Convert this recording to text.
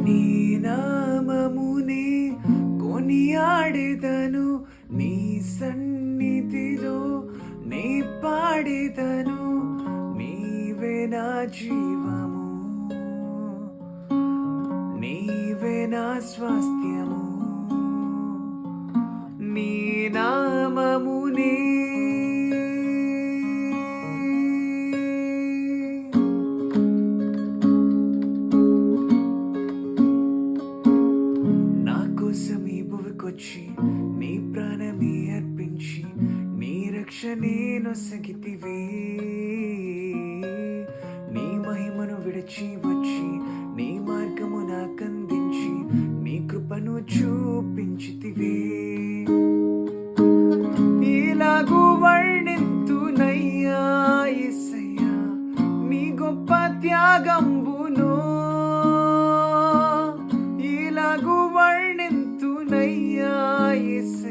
నీ నామమునే కొనియాడెదను, నీ సన్నిధిలో నీ పాడెదను. నీవే నా జీవము, నీవే నా స్వాస్థ్యము. నీ నామమునే నా కోసం ఈ భువికొచ్చి నీ ప్రాణమే అర్పించి నీ రక్షణే నొసగితివే. నీ మహిమను విడిచి వచ్చి నీ మార్గము నాకందించి నీ కృపను చూపించితివే. ఇలాగూ వర్ణింతునయ్యా యేసయ్యా నీ గొప్ప త్యాగంబును. ఇలాగూ వర్ణింతునయ్యా యేసయ్యా